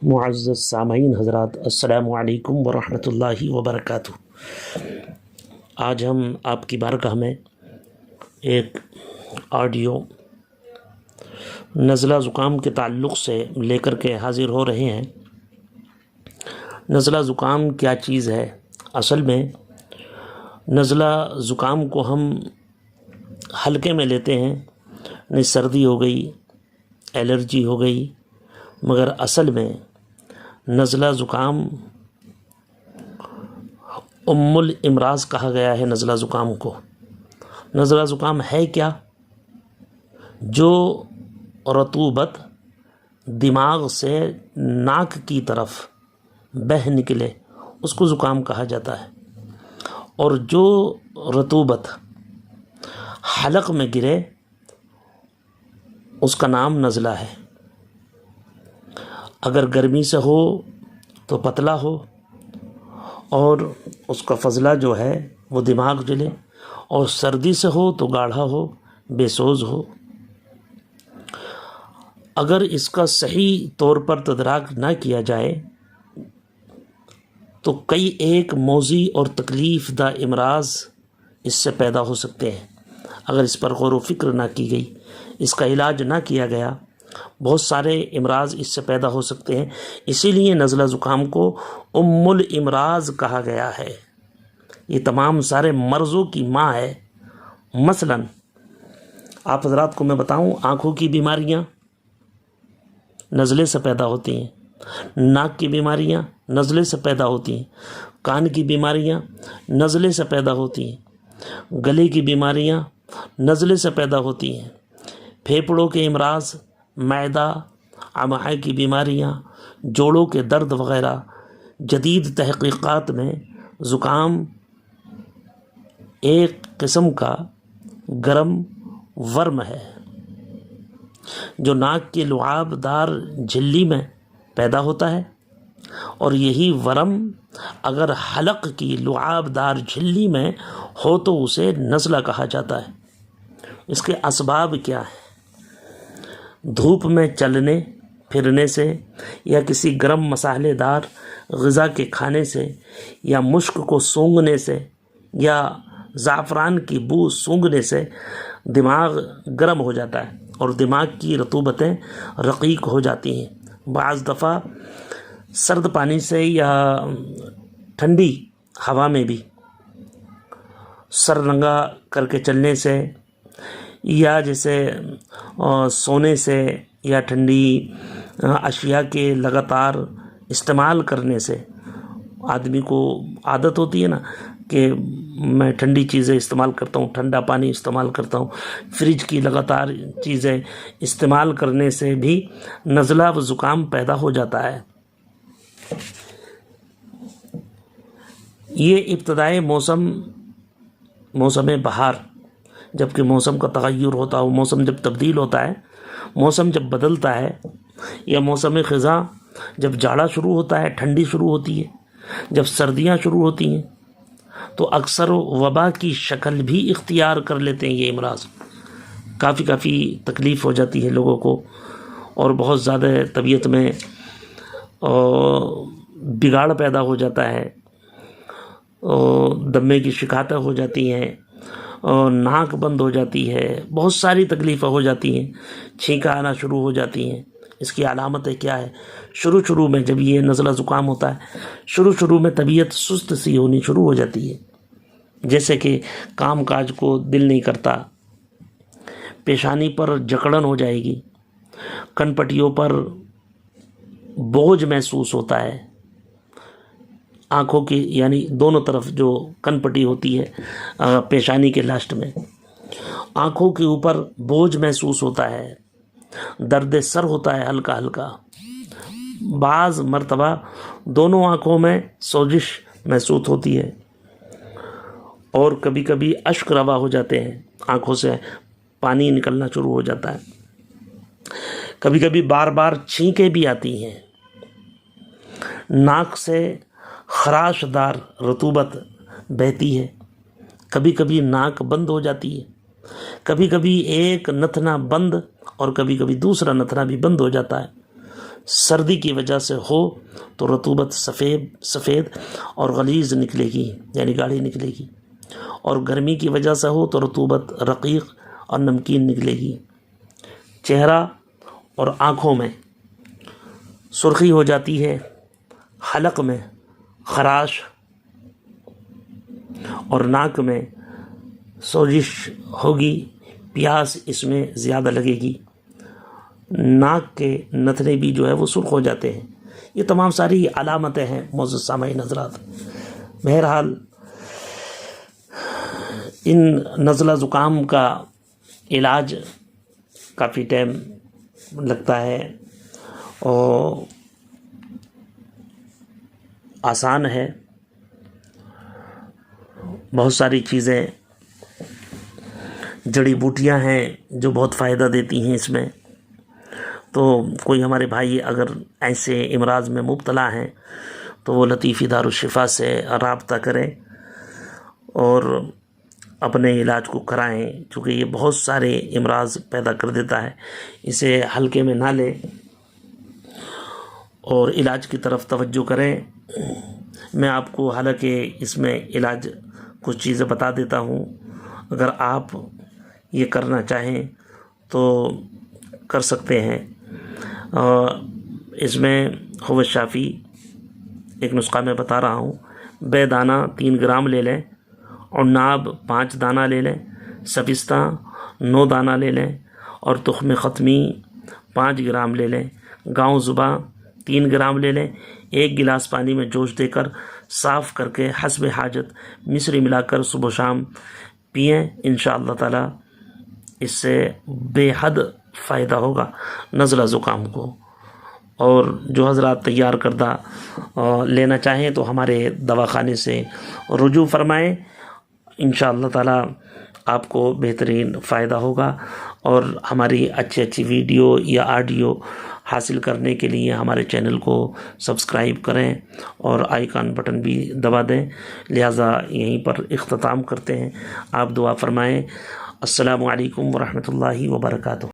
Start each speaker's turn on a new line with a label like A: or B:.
A: معزز سامعین حضرات، السلام علیکم ورحمۃ اللہ وبرکاتہ۔ آج ہم آپ کی بارگاہ میں ایک آڈیو نزلہ زکام کے تعلق سے لے کر کے حاضر ہو رہے ہیں۔ نزلہ زکام کیا چیز ہے؟ اصل میں نزلہ زکام کو ہم ہلکے میں لیتے ہیں، نہیں سردی ہو گئی، الرجی ہو گئی، مگر اصل میں نزلہ زکام ام الامراض کہا گیا ہے۔ نزلہ زکام کو نزلہ زکام ہے کیا؟ جو رطوبت دماغ سے ناک کی طرف بہہ نکلے اس کو زکام کہا جاتا ہے، اور جو رطوبت حلق میں گرے اس کا نام نزلہ ہے۔ اگر گرمی سے ہو تو پتلا ہو، اور اس کا فضلہ جو ہے وہ دماغ جلے، اور سردی سے ہو تو گاڑھا ہو، بے سوز ہو۔ اگر اس کا صحیح طور پر تدارک نہ کیا جائے تو کئی ایک موذی اور تکلیف دہ امراض اس سے پیدا ہو سکتے ہیں۔ اگر اس پر غور و فکر نہ کی گئی، اس کا علاج نہ کیا گیا، بہت سارے امراض اس سے پیدا ہو سکتے ہیں۔ اسی لیے نزلہ زکام کو ام الامراض کہا گیا ہے۔ یہ تمام سارے مرضوں کی ماں ہے۔ مثلا آپ حضرات کو میں بتاؤں، آنکھوں کی بیماریاں نزلے سے پیدا ہوتی ہیں، ناک کی بیماریاں نزلے سے پیدا ہوتی ہیں، کان کی بیماریاں نزلے سے پیدا ہوتی ہیں، گلے کی بیماریاں نزلے سے پیدا ہوتی ہیں، پھیپھڑوں کے امراض، معدہ، امعاء کی بیماریاں، جوڑوں کے درد وغیرہ۔ جدید تحقیقات میں زکام ایک قسم کا گرم ورم ہے جو ناک کی لعاب دار جھلی میں پیدا ہوتا ہے، اور یہی ورم اگر حلق کی لعاب دار جھلی میں ہو تو اسے نزلہ کہا جاتا ہے۔ اس کے اسباب کیا ہیں؟ دھوپ میں چلنے پھرنے سے، یا کسی گرم مسالے دار غذا کے کھانے سے، یا مشک کو سونگھنے سے، یا زعفران کی بو سونگھنے سے دماغ گرم ہو جاتا ہے اور دماغ کی رطوبتیں رقیق ہو جاتی ہیں۔ بعض دفعہ سرد پانی سے یا ٹھنڈی ہوا میں بھی سر ننگا کر کے چلنے سے، یا جیسے سونے سے، یا ٹھنڈی اشیاء کے لگاتار استعمال کرنے سے آدمی کو عادت ہوتی ہے نا کہ میں ٹھنڈی چیزیں استعمال کرتا ہوں، ٹھنڈا پانی استعمال کرتا ہوں، فریج کی لگاتار چیزیں استعمال کرنے سے بھی نزلہ و زکام پیدا ہو جاتا ہے۔ یہ ابتدائی موسم بہار، جب کہ موسم کا تغیر ہوتا ہے، موسم جب تبدیل ہوتا ہے، موسم جب بدلتا ہے، یا موسم خزاں جب جاڑا شروع ہوتا ہے، ٹھنڈی شروع ہوتی ہے، جب سردیاں شروع ہوتی ہیں، تو اکثر وبا کی شکل بھی اختیار کر لیتے ہیں یہ امراض۔ کافی تکلیف ہو جاتی ہے لوگوں کو، اور بہت زیادہ طبیعت میں بگاڑ پیدا ہو جاتا ہے، دمے کی شکایتیں ہو جاتی ہیں، اور ناک بند ہو جاتی ہے، بہت ساری تکلیفیں ہو جاتی ہیں، چھینکیں آنا شروع ہو جاتی ہیں۔ اس کی علامتیں کیا ہے؟ شروع میں جب یہ نزلہ زکام ہوتا ہے، شروع میں طبیعت سست سی ہونی شروع ہو جاتی ہے، جیسے کہ کام کاج کو دل نہیں کرتا، پیشانی پر جکڑن ہو جائے گی، کن پٹیوں پر بوجھ محسوس ہوتا ہے، آنکھوں کی یعنی دونوں طرف جو کن پٹی ہوتی ہے پیشانی کے لاسٹ میں، آنکھوں کے اوپر بوجھ محسوس ہوتا ہے، درد سر ہوتا ہے ہلکا ہلکا، بعض مرتبہ دونوں آنکھوں میں سوزش محسوس ہوتی ہے، اور کبھی کبھی اشک روا ہو جاتے ہیں، آنکھوں سے پانی نکلنا شروع ہو جاتا ہے، کبھی کبھی بار چھینکیں بھی آتی ہیں، ناک سے خراش دار رطوبت بہتی ہے، کبھی کبھی ناک بند ہو جاتی ہے، کبھی کبھی ایک نتنا بند اور کبھی کبھی دوسرا نتنا بھی بند ہو جاتا ہے، سردی کی وجہ سے ہو تو رطوبت سفید اور غلیظ نکلے گی، یعنی گاڑھی نکلے گی، اور گرمی کی وجہ سے ہو تو رطوبت رقیق اور نمکین نکلے گی۔ چہرہ اور آنکھوں میں سرخی ہو جاتی ہے، حلق میں خراش اور ناک میں سوزش ہوگی، پیاس اس میں زیادہ لگے گی، ناک کے نتنے بھی جو ہے وہ سرخ ہو جاتے ہیں۔ یہ تمام ساری علامتیں ہیں معزز سامعین حضرات۔ بہرحال ان نزلہ زکام کا علاج کافی ٹائم لگتا ہے اور آسان ہے، بہت ساری چیزیں جڑی بوٹیاں ہیں جو بہت فائدہ دیتی ہیں اس میں۔ تو کوئی ہمارے بھائی اگر ایسے امراض میں مبتلا ہیں تو وہ لطیفی دارالشفا سے رابطہ کریں اور اپنے علاج کو کرائیں، چونکہ یہ بہت سارے امراض پیدا کر دیتا ہے۔ اسے ہلکے میں نہ لیں اور علاج کی طرف توجہ کریں۔ میں آپ کو حالانکہ اس میں علاج کچھ چیزیں بتا دیتا ہوں، اگر آپ یہ کرنا چاہیں تو کر سکتے ہیں۔ اس میں حوض شافی ایک نسخہ میں بتا رہا ہوں، بے دانہ 3 گرام لے لیں، اور ناب 5 دانہ لے لیں، سبستہ 9 دانہ لے لیں، اور تخم ختمی 5 گرام لے لیں، گاؤں زباں 3 گرام لے لیں۔ 1 گلاس پانی میں جوش دے کر صاف کر کے حسب حاجت مصری ملا کر صبح و شام پئیں، انشاءاللہ تعالی اس سے بے حد فائدہ ہوگا نزلہ زکام کو۔ اور جو حضرات تیار کردہ لینا چاہیں تو ہمارے دواخانے سے رجوع فرمائیں، انشاءاللہ تعالی آپ کو بہترین فائدہ ہوگا۔ اور ہماری اچھی ویڈیو یا آڈیو حاصل کرنے کے لیے ہمارے چینل کو سبسکرائب کریں اور آئیکن بٹن بھی دبا دیں۔ لہٰذا یہیں پر اختتام کرتے ہیں، آپ دعا فرمائیں۔ السلام علیکم ورحمۃ اللہ وبرکاتہ۔